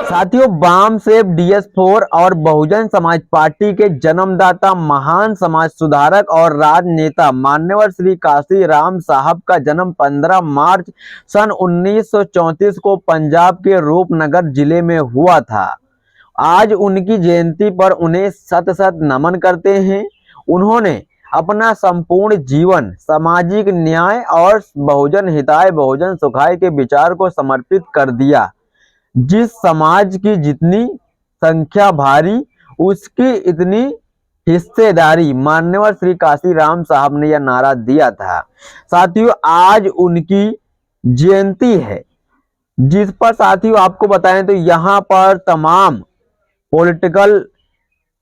साथियों, balm safe DS4 और Bahujan Samaj party के जन्मदाता, महान समाज सुधारक और राजनेता मान्यवर श्री काशी राम साहब का जन्म 15 मार्च सन 1934 को पंजाब के रूपनगर जिले में हुआ था। आज उनकी जयंती पर उन्हें शत शत नमन करते हैं। उन्होंने अपना संपूर्ण जीवन सामाजिक न्याय और बहुजन हिताय बहुजन सुखाय के विचार को समर्पित कर दिया। जिस समाज की जितनी संख्या भारी, उसकी इतनी हिस्सेदारी, मान्यवर श्री काशी राम साहब ने यह नारा दिया था। साथियों, आज उनकी जयंती है, जिस पर साथियों आपको बताएं तो यहाँ पर तमाम पॉलिटिकल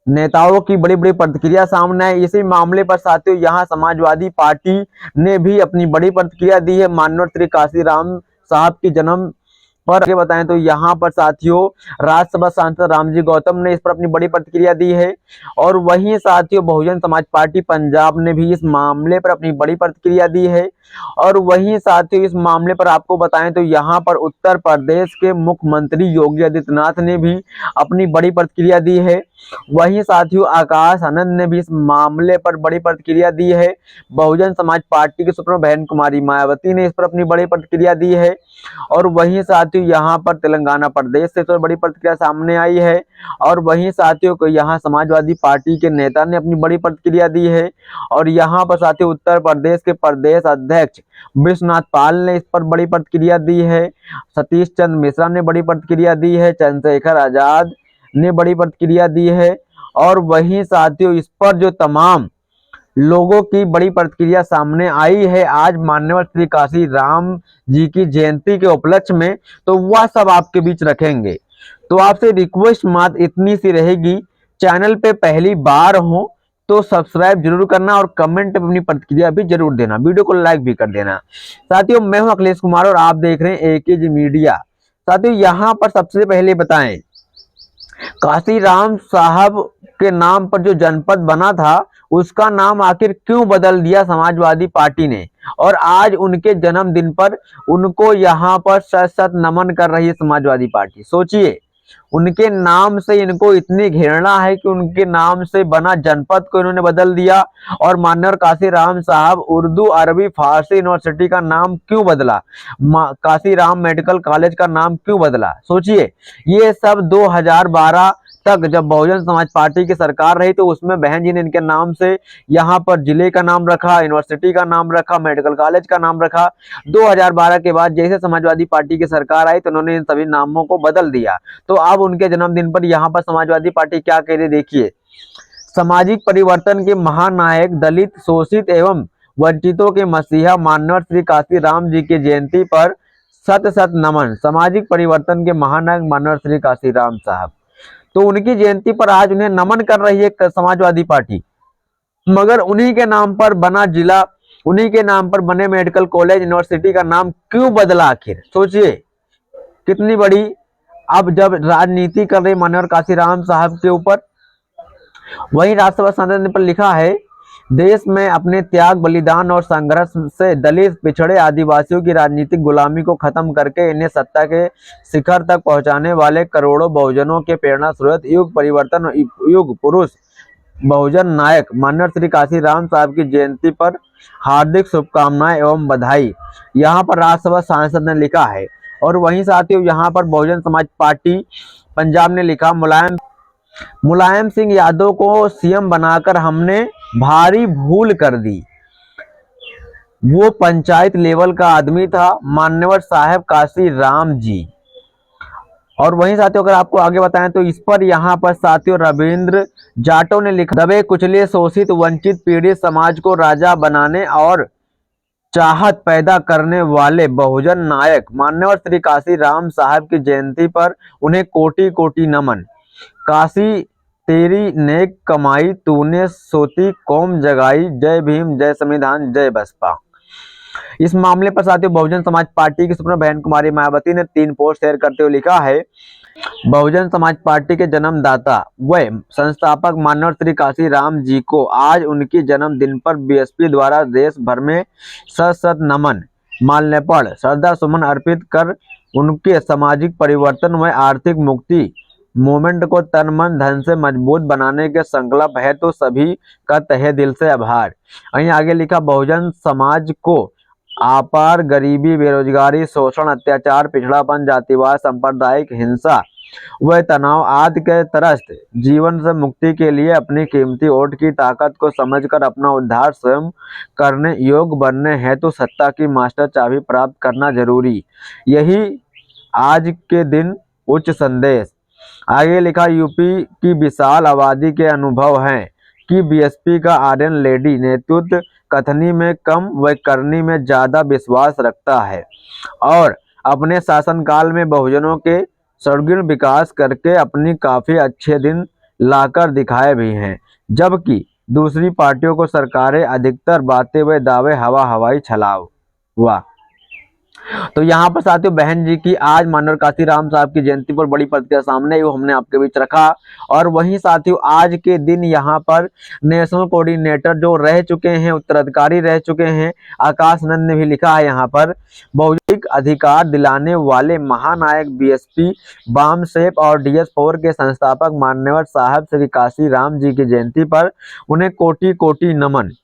नेताओं की बड़ी बड़ी प्रतिक्रिया सामने है। इसी मामले पर साथियों यहाँ समाजवादी पार्टी ने भी अपनी बड़ी प्रतिक्रिया दी है। मान्यवर श्री काशी राम साहब की जन्म पर आगे बताएं तो यहाँ पर साथियों राज्यसभा सांसद रामजी गौतम ने इस पर अपनी बड़ी प्रतिक्रिया दी है। और वहीं साथियों बहुजन समाज पार्टी पंजाब ने भी इस मामले पर अपनी बड़ी प्रतिक्रिया दी है। और वहीं साथियों इस मामले पर आपको बताएं तो यहाँ पर उत्तर प्रदेश के मुख्यमंत्री योगी आदित्यनाथ ने भी अपनी बड़ी प्रतिक्रिया दी है। वहीं साथियों आकाश आनंद ने भी इस मामले पर बड़ी प्रतिक्रिया दी है। बहुजन समाज पार्टी के सुप्रीमो बहन कुमारी मायावती ने इस पर अपनी बड़ी प्रतिक्रिया दी है। और वहीं साथियों यहाँ पर तेलंगाना प्रदेश से तो बड़ी प्रतिक्रिया सामने आई है। और वहीं साथियों को यहाँ समाजवादी पार्टी के नेता ने अपनी बड़ी प्रतिक्रिया दी है। और यहाँ पर साथियों उत्तर प्रदेश के प्रदेश अध्यक्ष विश्वनाथ पाल ने इस पर बड़ी प्रतिक्रिया दी है। सतीश चंद्र मिश्रा ने बड़ी प्रतिक्रिया दी है। चंद्रशेखर आजाद ने बड़ी प्रतिक्रिया दी है। और वहीं साथियों इस पर जो तमाम लोगों की बड़ी प्रतिक्रिया सामने आई है आज मान्यवर श्री काशी राम जी की जयंती के उपलक्ष्य में, तो वह सब आपके बीच रखेंगे। तो आपसे रिक्वेस्ट मात्र इतनी सी रहेगी, चैनल पे पहली बार हो तो सब्सक्राइब जरूर करना और कमेंट पे अपनी प्रतिक्रिया भी जरूर देना, वीडियो को लाइक भी कर देना। साथियों मैं हूं अखिलेश कुमार और आप देख रहे हैं AKG मीडिया। साथियों यहाँ पर सबसे पहले बताएं, काशी राम साहब के नाम पर जो जनपद बना था उसका नाम आखिर क्यों बदल दिया समाजवादी पार्टी ने, और आज उनके जन्मदिन पर उनको यहाँ पर शत शत नमन कर रही है समाजवादी पार्टी। सोचिए, उनके नाम से इनको इतनी घृणा है कि उनके नाम से बना जनपद को इन्होंने बदल दिया। और मान्यवर काशी राम साहब उर्दू अरबी फारसी यूनिवर्सिटी का नाम क्यों बदला, काशी राम मेडिकल कॉलेज का नाम क्यों बदला। सोचिए, ये सब 2012 तक जब बहुजन समाज पार्टी की सरकार रही तो उसमें बहन जी ने इनके नाम से यहाँ पर जिले का नाम रखा, यूनिवर्सिटी का नाम रखा, मेडिकल कॉलेज का नाम रखा। 2012 के बाद जैसे समाजवादी पार्टी की सरकार आई तो उन्होंने इन सभी नामों को बदल दिया। तो अब उनके जन्मदिन पर यहाँ पर समाजवादी पार्टी क्या कह रही, देखिए। सामाजिक परिवर्तन के महानायक, दलित, शोषित एवं वंचितों के मसीहा मान्यवर श्री काशी राम जी की जयंती पर शत शत नमन। सामाजिक परिवर्तन के महानायक मान्यवर श्री काशी राम साहब, तो उनकी जयंती पर आज उन्हें नमन कर रही है समाजवादी पार्टी, मगर उन्हीं के नाम पर बना जिला, उन्हीं के नाम पर बने मेडिकल कॉलेज यूनिवर्सिटी का नाम क्यों बदला आखिर। सोचिए कितनी बड़ी अब जब राजनीति कर रहे मान्यवर काशी राम साहब के ऊपर। वहीं राज्यसभा सांसद ने पर लिखा है, देश में अपने त्याग, बलिदान और संघर्ष से दलित, पिछड़े, आदिवासियों की राजनीतिक गुलामी को खत्म करके इन्हें सत्ता के शिखर तक पहुंचाने वाले करोड़ों बहुजनों के प्रेरणा स्रोत, युग परिवर्तन युग पुरुष, बहुजन नायक मान्यवर श्री काशी राम साहब की जयंती पर हार्दिक शुभकामनाएं एवं बधाई, यहाँ पर राज्यसभा सांसद ने लिखा है। और वहीं साथियों यहाँ पर बहुजन समाज पार्टी पंजाब ने लिखा, मुलायम सिंह यादव को CM बनाकर हमने भारी भूल कर दी। वो पंचायत लेवल का आदमी था, मान्यवर साहब काशी राम जी। और वहीं साथियों अगर आपको आगे बताएं तो इस पर यहाँ पर साथियों रविंद्र जाटव ने लिखा, दबे कुचले शोषित वंचित पीड़ित समाज को राजा बनाने और चाहत पैदा करने वाले बहुजन नायक मान्यवर श्री काशी राम साहब की जयंती पर उन्हें कोटि कोटि नमन। काशी तेरी नेक कमाई, तूने सोती कौम जगाई, जय भीम, जय संविधान, जय बसपा। इस मामले पर साथियों बहुजन समाज पार्टी की सुप्रीमो बहन कुमारी मायावती ने 3 पोस्ट शेयर करते हुए लिखा है, बहुजन समाज पार्टी के जन्मदाता व संस्थापक मान्यवर श्री काशी राम जी को आज उनके जन्मदिन पर BSP द्वारा देश भर में शत शत नमन, माल्यार्पण, श्रद्धा सुमन अर्पित कर उनके सामाजिक परिवर्तन व आर्थिक मुक्ति मूवमेंट को तन मन धन से मजबूत बनाने के संकल्प है, तो सभी का तहे दिल से आभार। वहीं आगे लिखा, बहुजन समाज को अपार गरीबी, बेरोजगारी, शोषण, अत्याचार, पिछड़ापन, जातिवाद, सांप्रदायिक हिंसा व तनाव आदि के त्रस्त जीवन से मुक्ति के लिए अपनी कीमती वोट की ताकत को समझकर अपना उद्धार स्वयं करने योग्य बनने हेतु सत्ता की मास्टर चाबी प्राप्त करना जरूरी। यही आज के दिन उच्च संदेश। आगे लिखा, यूपी की विशाल आबादी के अनुभव हैं कि बीएसपी का आर्यन लेडी नेतृत्व कथनी में कम व करनी में ज्यादा विश्वास रखता है और अपने शासनकाल में बहुजनों के सर्वगुण विकास करके अपनी काफी अच्छे दिन लाकर दिखाए भी हैं, जबकि दूसरी पार्टियों को सरकारें अधिकतर बातें व दावे हवा हवाई छलाव हुआ। तो यहाँ पर साथियों बहन जी की आज माननीय काशीराम साहब की जयंती पर बड़ी प्रतिक्रिया सामने आई, वो हमने आपके बीच रखा। और वहीं साथियों आज के दिन यहाँ पर नेशनल कोऑर्डिनेटर जो रह चुके हैं, उत्तराधिकारी रह चुके हैं, आकाश नंद ने भी लिखा है यहाँ पर, बहुजनिक अधिकार दिलाने वाले महानायक बीएसपी बामसेफ और DS4 के संस्थापक मान्यवर साहब श्री काशीराम जी की जयंती पर उन्हें कोटि कोटि नमन।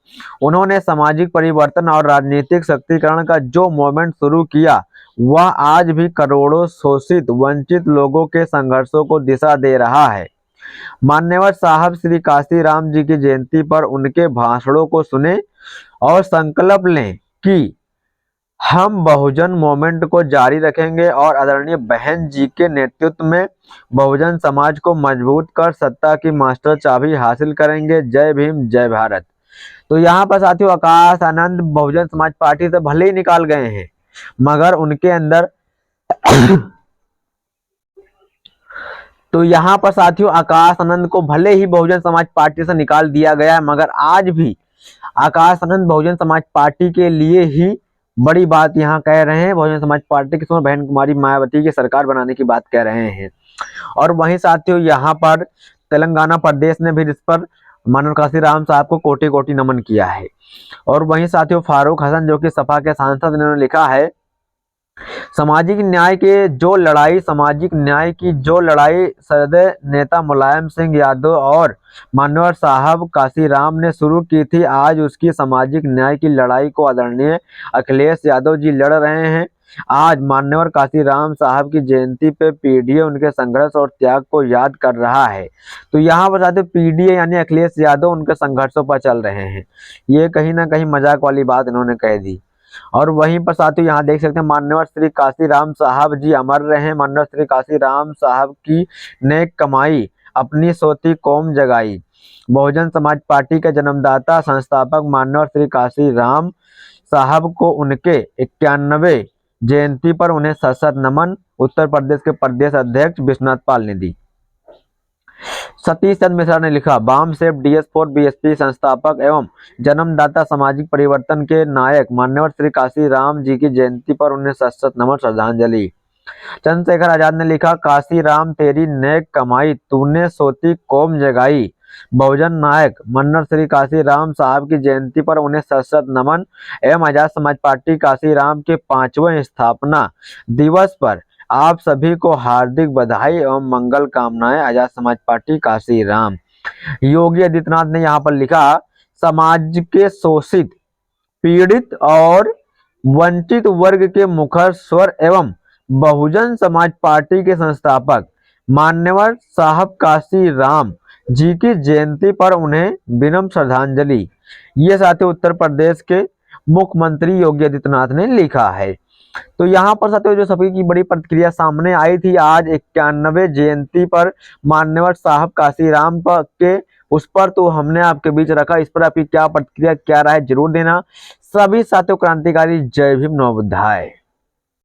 उन्होंने सामाजिक परिवर्तन और राजनीतिक शक्तिकरण का जो मूवमेंट शुरू किया वह आज भी करोड़ों शोषित वंचित लोगों के संघर्षों को दिशा दे रहा है। मान्यवर साहब श्री काशीराम जी की जयंती पर उनके भाषणों को सुने और संकल्प लें कि हम बहुजन मूवमेंट को जारी रखेंगे और आदरणीय बहन जी के नेतृत्व में बहुजन समाज को मजबूत कर सत्ता की मास्टर चाबी हासिल करेंगे। जय भीम, जय भारत। तो यहाँ पर साथियों आकाश आनंद बहुजन समाज पार्टी से भले ही निकाल गए हैं, मगर उनके अंदर तो यहाँ पर साथियों आकाश आनंद को भले ही बहुजन समाज पार्टी से निकाल दिया गया है, मगर आज भी आकाश आनंद बहुजन समाज पार्टी के लिए ही बड़ी बात यहाँ कह रहे हैं। बहुजन समाज पार्टी की बहन कुमारी मायावती की सरकार बनाने की बात कह रहे हैं। और वहीं साथियों यहाँ पर तेलंगाना प्रदेश ने भी इस पर माननीय काशीराम साहब को कोटि कोटि नमन किया है। और वहीं साथियों फारूक हसन जो कि सपा के सांसद, इन्होंने लिखा है, सामाजिक न्याय की जो लड़ाई सदैव नेता मुलायम सिंह यादव और मान्यवर साहब काशीराम ने शुरू की थी, आज उसकी सामाजिक न्याय की लड़ाई को आदरणीय अखिलेश यादव जी लड़ रहे हैं। आज मान्यवर काशीराम साहब की जयंती पे पीडीए उनके संघर्ष और त्याग को याद कर रहा है। तो यहाँ पर साथियों पीडीए यानी अखिलेश यादव उनके संघर्षों पर चल रहे हैं। ये कहीं ना कहीं मजाक वाली बात इन्होंने कह दी। और वहीं पर साथियों यहाँ देख सकते हैं मान्यवर श्री काशीराम साहब जी अमर रहे। मान्यवर श्री काशीराम साहब की नेक कमाई अपनी सोती कौम जगाई। बहुजन समाज पार्टी के जन्मदाता संस्थापक मान्यवर श्री काशीराम साहब को उनके 91वें जयंती पर उन्हें सशत नमन। उत्तर प्रदेश के प्रदेश अध्यक्ष विश्वनाथ पाल ने दी। सतीश चंद्र मिश्रा ने लिखा, बामसेफ DS4 बीएसपी संस्थापक एवं जन्मदाता सामाजिक परिवर्तन के नायक मान्यवर श्री काशीराम जी की जयंती पर उन्हें सशत नमन श्रद्धांजलि। चंद्रशेखर आजाद ने लिखा, काशीराम तेरी नेक कमाई तूने सोती कौम जगाई। बहुजन नायक मान्यवर श्री काशीराम साहब की जयंती पर उन्हें सशत नमन एवं आजाद समाज पार्टी काशीराम के 5वें स्थापना दिवस पर आप सभी को हार्दिक बधाई एवं मंगल कामनाएं। आजाद समाज पार्टी काशीराम। योगी आदित्यनाथ ने यहाँ पर लिखा, समाज के शोषित पीड़ित और वंचित वर्ग के मुखर स्वर एवं बहुजन समाज पार्टी के संस्थापक मान्यवर साहब काशीराम जी की जयंती पर उन्हें विनम्र श्रद्धांजलि। ये साथियों उत्तर प्रदेश के मुख्यमंत्री योगी आदित्यनाथ ने लिखा है। तो यहाँ पर साथियों जो सभी की बड़ी प्रतिक्रिया सामने आई थी आज 91वें जयंती पर मान्यवर साहब काशीराम के उस पर, तो हमने आपके बीच रखा। इस पर आपकी क्या प्रतिक्रिया, क्या राय, जरूर देना। सभी साथियों क्रांतिकारी जय भीम नवोदय।